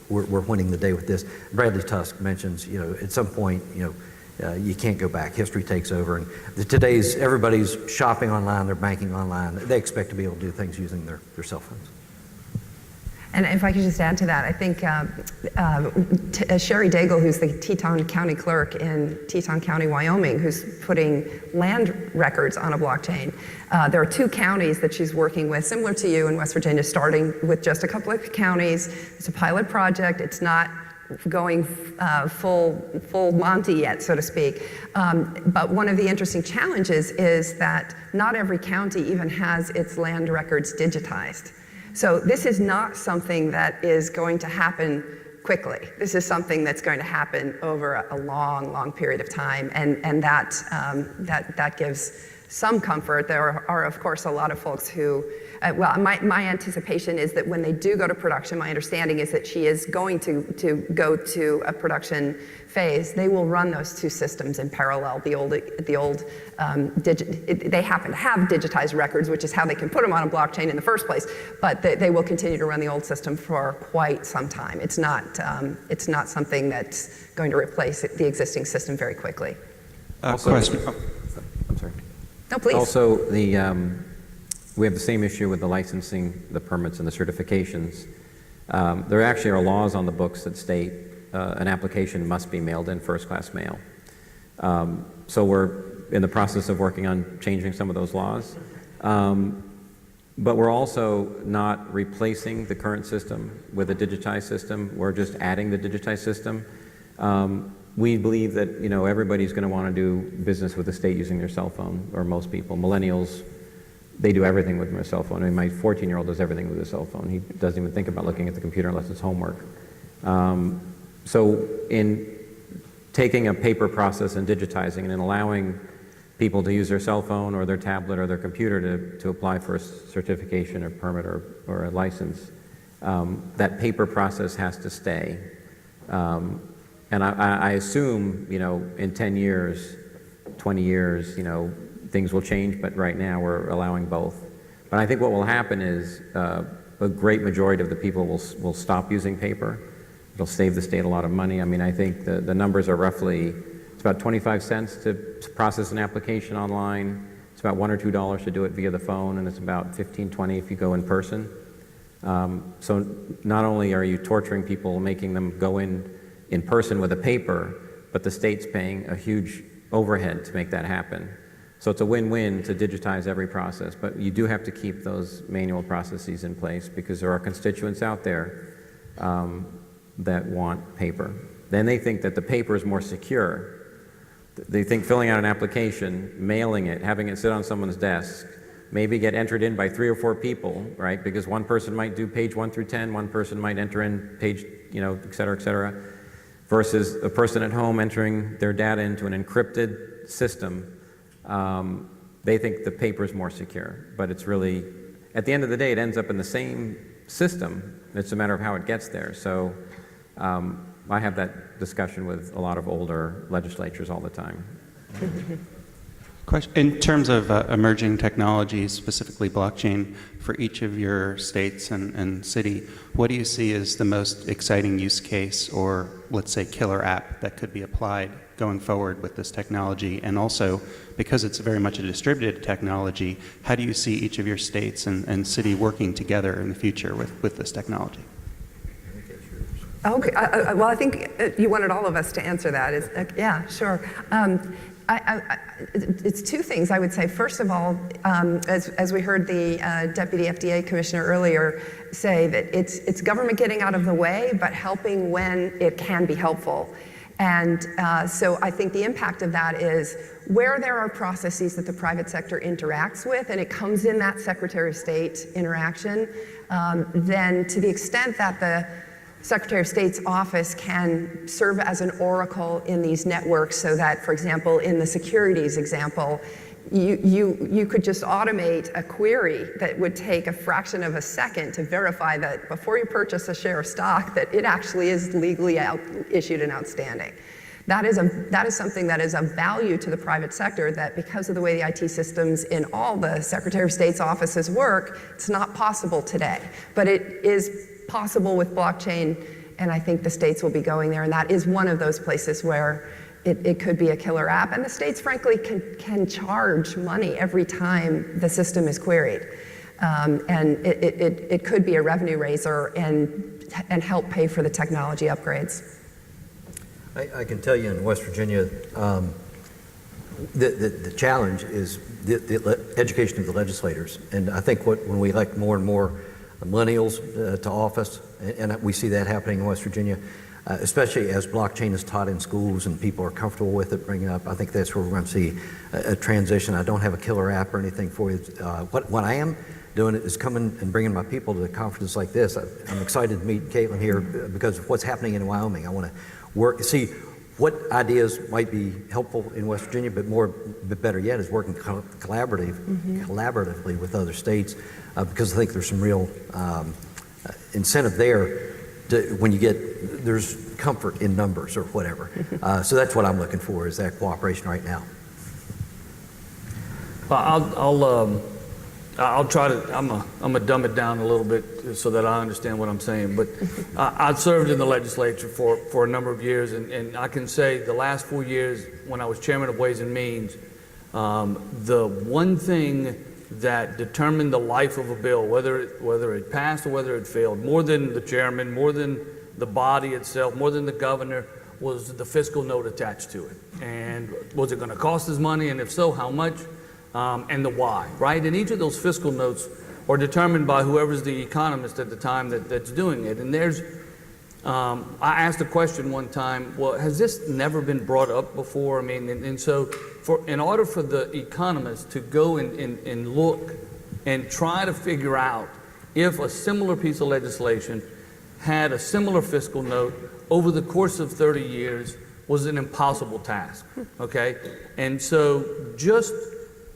we're winning the day with this. Bradley Tusk mentions, at some point, you can't go back. History takes over, and everybody's shopping online, they're banking online. They expect to be able to do things using their cell phones. And if I could just add to that, I think Sherry Daigle, who's the Teton County clerk in Teton County, Wyoming, who's putting land records on a blockchain. There are 2 counties that she's working with, similar to you in West Virginia, starting with just a couple of counties. It's a pilot project. It's not going full Monty yet, so to speak. But one of the interesting challenges is that not every county even has its land records digitized. So this is not something that is going to happen quickly. This is something that's going to happen over a long, long period of time, and that gives some comfort. There are, of course, a lot of folks who, my anticipation is that when they do go to production, my understanding is that she is going to go to a production phase. They will run those 2 systems in parallel. They happen to have digitized records, which is how they can put them on a blockchain in the first place, but they will continue to run the old system for quite some time. It's not something that's going to replace the existing system very quickly. Question. I'm sorry. No, please. Also, we have the same issue with the licensing, the permits, and the certifications. There actually are laws on the books that state an application must be mailed in first-class mail. So we're in the process of working on changing some of those laws. But we're also not replacing the current system with a digitized system. We're just adding the digitized system. We believe that everybody's going to want to do business with the state using their cell phone, or most people. Millennials, they do everything with their cell phone. I mean, my 14-year-old does everything with his cell phone. He doesn't even think about looking at the computer unless it's homework. So in taking a paper process and digitizing it and allowing people to use their cell phone or their tablet or their computer to apply for a certification or permit or a license. That paper process has to stay. And I assume, in 10 years, 20 years, things will change, but right now we're allowing both. But I think what will happen is a great majority of the people will stop using paper. It'll save the state a lot of money. I mean, I think the numbers are roughly, it's about 25 cents to process an application online. It's about $1 or $2 to do it via the phone, and it's about 15, 20 if you go in person. So not only are you torturing people, making them go in person with a paper, but the state's paying a huge overhead to make that happen. So it's a win-win to digitize every process, but you do have to keep those manual processes in place because there are constituents out there that want paper. Then they think that the paper is more secure. They think filling out an application, mailing it, having it sit on someone's desk, maybe get entered in by 3 or 4 people, right? Because one person might do page 1 through 10, one person might enter in page, et cetera, versus a person at home entering their data into an encrypted system. They think the paper is more secure, but it's really, at the end of the day, it ends up in the same system. It's a matter of how it gets there. So I have that discussion with a lot of older legislatures all the time. Question. In terms of emerging technologies, specifically blockchain, for each of your states and city, what do you see as the most exciting use case or, let's say, killer app that could be applied going forward with this technology? And also, because it's very much a distributed technology, how do you see each of your states and city working together in the future with this technology? Okay, well, I think you wanted all of us to answer that. Yeah, sure. It's 2 things I would say. First of all, as we heard the Deputy FDA Commissioner earlier say, that it's government getting out of the way, but helping when it can be helpful. And so I think the impact of that is where there are processes that the private sector interacts with, and it comes in that Secretary of State interaction, then to the extent that the Secretary of State's office can serve as an oracle in these networks so that, for example, in the securities example, you could just automate a query that would take a fraction of a second to verify that before you purchase a share of stock that it actually is legally issued and outstanding. That is something that is of value to the private sector, that because of the way the IT systems in all the Secretary of State's offices work, it's not possible today. But it is possible with blockchain, and I think the states will be going there, and that is one of those places where it could be a killer app. And the states, frankly, can charge money every time the system is queried. And it could be a revenue raiser and help pay for the technology upgrades. I can tell you in West Virginia, the challenge is the education of the legislators. And I think when we elect more and more millennials to office, and we see that happening in West Virginia, especially as blockchain is taught in schools and people are comfortable with it, bringing it up. I think that's where we're going to see a transition. I don't have a killer app or anything for you. What I am doing is coming and bringing my people to a conference like this. I'm excited to meet Caitlin here because of what's happening in Wyoming. I want to see what ideas might be helpful in West Virginia, but better yet is working collaboratively with other states, because I think there's some real incentive there when there's comfort in numbers or whatever. So that's what I'm looking for, is that cooperation right now. Well, I'll try to, I'm gonna dumb it down a little bit so that I understand what I'm saying. But I served in the legislature for a number of years, and I can say the last 4 years when I was chairman of Ways and Means, the one thing that determined the life of a bill, whether it passed or whether it failed, more than the chairman, more than the body itself, more than the governor, was the fiscal note attached to it. And was it going to cost us money, and if so, how much? And the why, right? And each of those fiscal notes are determined by whoever's the economist at the time that's doing it. And I asked a question one time, well, has this never been brought up before? I mean, and so in order for the economist to go and look and try to figure out if a similar piece of legislation had a similar fiscal note over the course of 30 years, was an impossible task, okay? And so just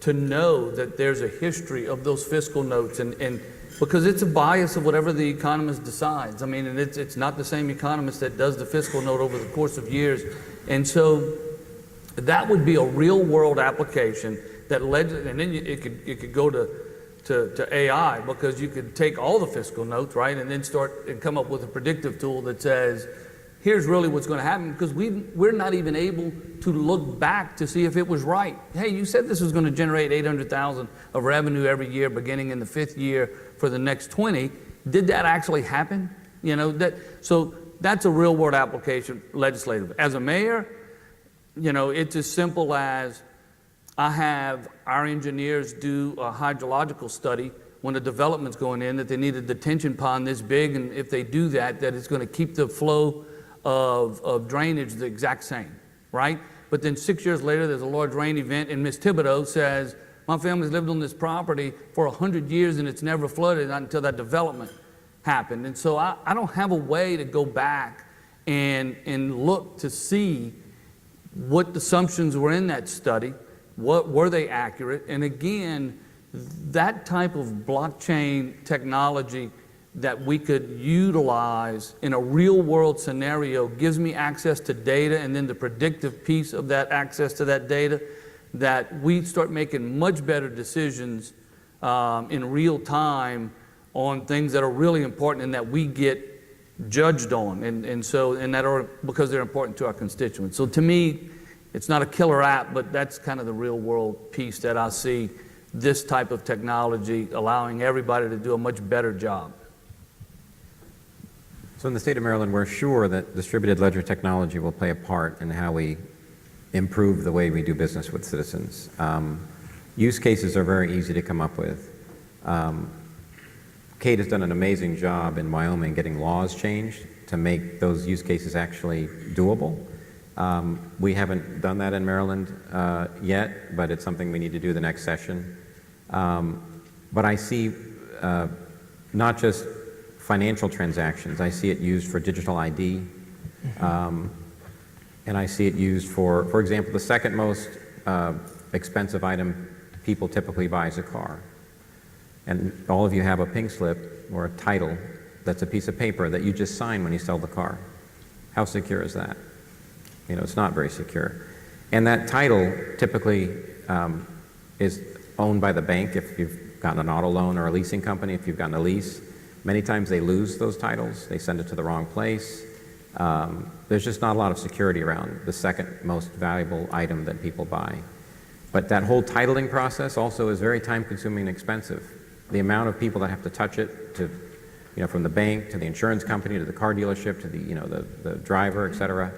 to know that there's a history of those fiscal notes, and because it's a bias of whatever the economist decides. I mean, and it's not the same economist that does the fiscal note over the course of years. And so that would be a real world application that and then it could go to AI, because you could take all the fiscal notes, right, and then start and come up with a predictive tool that says, here's really what's going to happen, because we're not even able to look back to see if it was right. Hey, you said this was going to generate $800,000 of revenue every year beginning in the 5th year for the next 20. Did that actually happen? You know, so that's a real world application legislative. As a mayor, you know, it's as simple as I have our engineers do a hydrological study when a development's going in, that they need a detention pond this big, and if they do that, that it's going to keep the flow of drainage the exact same, right? But then 6 years later, there's a large rain event, and Ms. Thibodeau says, my family's lived on this property for 100 years and it's never flooded until that development happened. And so I don't have a way to go back and look to see what assumptions were in that study, what were they accurate, and again, that type of blockchain technology that we could utilize in a real world scenario gives me access to data, and then the predictive piece of that access to that data, that we start making much better decisions in real time on things that are really important and that we get judged on, and that are because they're important to our constituents. So to me, it's not a killer app, but that's kind of the real world piece that I see this type of technology allowing everybody to do a much better job. So in the state of Maryland, we're sure that distributed ledger technology will play a part in how we improve the way we do business with citizens. Use cases are very easy to come up with. Kate has done an amazing job in Wyoming getting laws changed to make those use cases actually doable. We haven't done that in Maryland yet, but it's something we need to do the next session. But I see not just financial transactions, I see it used for digital ID, and I see it used for example, the second most expensive item people typically buy is a car. And all of you have a pink slip or a title that's a piece of paper that you just sign when you sell the car. How secure is that? You know, it's not very secure. And that title typically is owned by the bank if you've gotten an auto loan, or a leasing company if you've gotten a lease. Many times they lose those titles. They send it to the wrong place. There's just not a lot of security around the second most valuable item that people buy. But that whole titling process also is very time-consuming and expensive. The amount of people that have to touch it, to, you know, from the bank to the insurance company to the car dealership to the, you know, the driver, et cetera.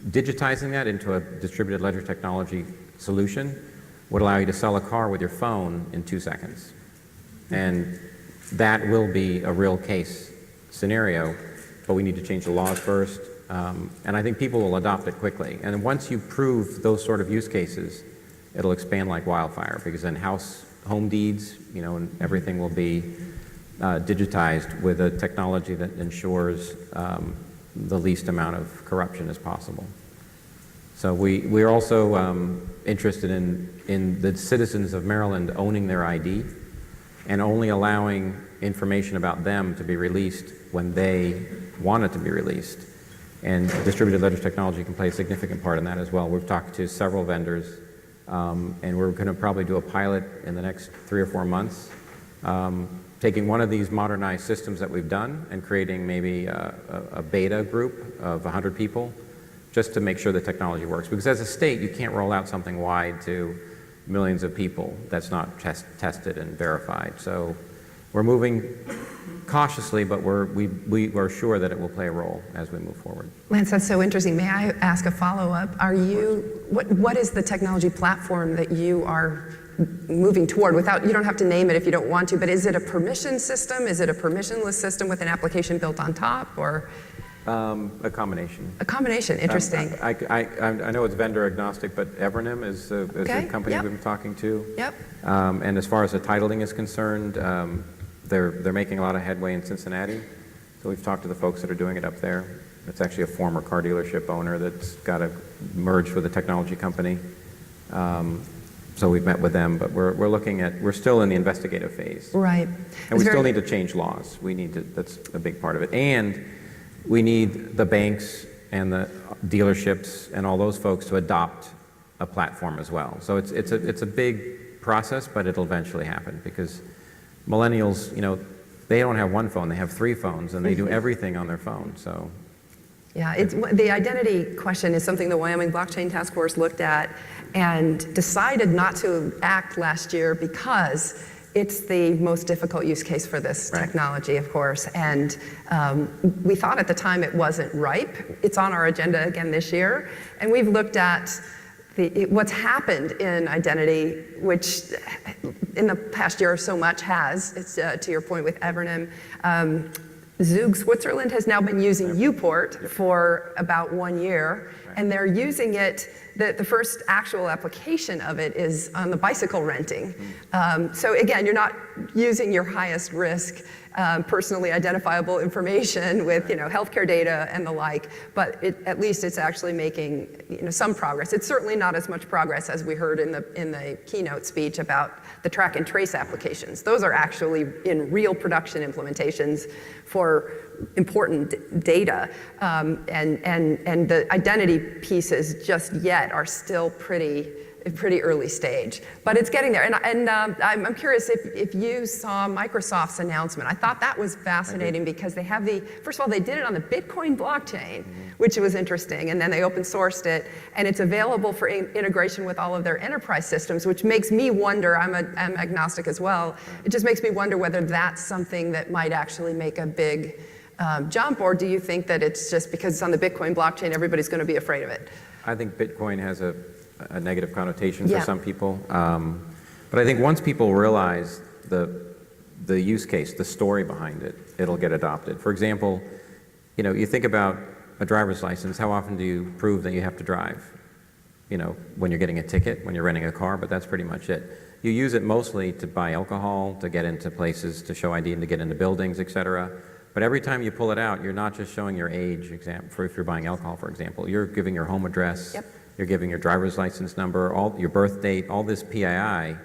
Digitizing that into a distributed ledger technology solution would allow you to sell a car with your phone in 2 seconds. And that will be a real case scenario, but we need to change the laws first. And I think people will adopt it quickly. And once you prove those sort of use cases, it'll expand like wildfire, because then home deeds, you know, and everything will be digitized with a technology that ensures the least amount of corruption as possible. So we're also interested in the citizens of Maryland owning their ID and only allowing information about them to be released when they want it to be released. And distributed ledger technology can play a significant part in that as well. We've talked to several vendors, and we're going to probably do a pilot in the next 3 or 4 months, taking one of these modernized systems that we've done and creating maybe a beta group of 100 people just to make sure the technology works. Because as a state, you can't roll out something wide to millions of people that's not tested and verified. So we're moving cautiously, but we are sure that it will play a role as we move forward. Lance, that's so interesting. May I ask a follow-up? What is the technology platform that you are moving toward? You don't have to name it if you don't want to, but is it a permission system? Is it a permissionless system with an application built on top, or? A combination. A combination, interesting. I know it's vendor agnostic, but Evernym is a company Yep. we've been talking to. Yep. And as far as the titling is concerned, they're making a lot of headway in Cincinnati. So we've talked to the folks that are doing it up there. It's actually a former car dealership owner that's got merged with a technology company. So we've met with them, but we're still in the investigative phase. Right. And we still need to change laws. That's a big part of it. And we need the banks and the dealerships and all those folks to adopt a platform as well. So it's a big process, but it'll eventually happen because millennials, they don't have one phone, they have 3 phones, and they do everything on their phone. So. Yeah, the identity question is something the Wyoming Blockchain Task Force looked at and decided not to act last year because it's the most difficult use case for this technology, of course. And we thought at the time it wasn't ripe. It's on our agenda again this year. And we've looked at what's happened in identity, which in the past year so much has. It's to your point with Evernym. Zug Switzerland has now been using Uport for about 1 year, and they're using it. The first actual application of it is on the bicycle renting. So again, you're not using your highest risk personally identifiable information with healthcare data and the like, but at least it's actually making some progress. It's certainly not as much progress as we heard in the keynote speech about the track and trace applications. Those are actually in real production implementations for important data, and the identity pieces just yet are still pretty early stage, but it's getting there. And I'm curious if you saw Microsoft's announcement. I thought that was fascinating because they have first of all, they did it on the Bitcoin blockchain, which was interesting, and then they open sourced it, and it's available for integration with all of their enterprise systems, which makes me wonder, I'm agnostic as well, it just makes me wonder whether that's something that might actually make a big jump, or do you think that it's just because it's on the Bitcoin blockchain, everybody's going to be afraid of it? I think Bitcoin has a negative connotation for some people. But I think once people realize the use case, the story behind it, it'll get adopted. For example, you think about a driver's license, how often do you prove that you have to drive? When you're getting a ticket, when you're renting a car, but that's pretty much it. You use it mostly to buy alcohol, to get into places, to show ID and to get into buildings, etc. But every time you pull it out, you're not just showing your age, for if you're buying alcohol, for example. You're giving your home address, you're giving your driver's license number, your birth date, all this PII.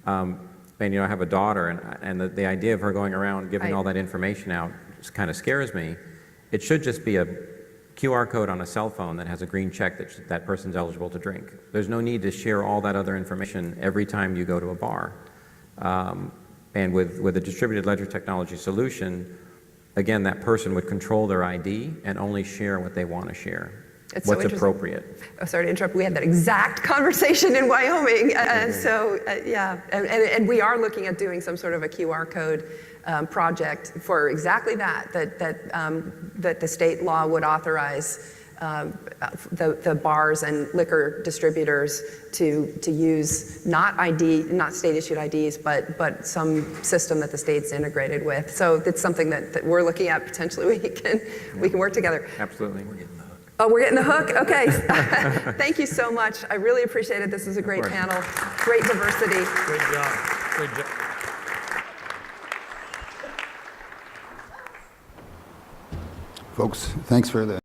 And I have a daughter, and the idea of her going around giving all that information out just kind of scares me. It should just be a QR code on a cell phone that has a green check that person's eligible to drink. There's no need to share all that other information every time you go to a bar. And with a distributed ledger technology solution, again, that person would control their ID and only share what they want to share. It's what's so appropriate. Oh, sorry to interrupt. We had that exact conversation in Wyoming. And we are looking at doing some sort of a QR code project for exactly that the state law would authorize the bars and liquor distributors to use not state-issued IDs, but some system that the state's integrated with. So it's something that we're looking at potentially. We can work together. Absolutely. Oh, we're getting the hook? Okay. Thank you so much. I really appreciate it. This was a great panel. Great diversity. Great job. Great job. Folks, thanks for the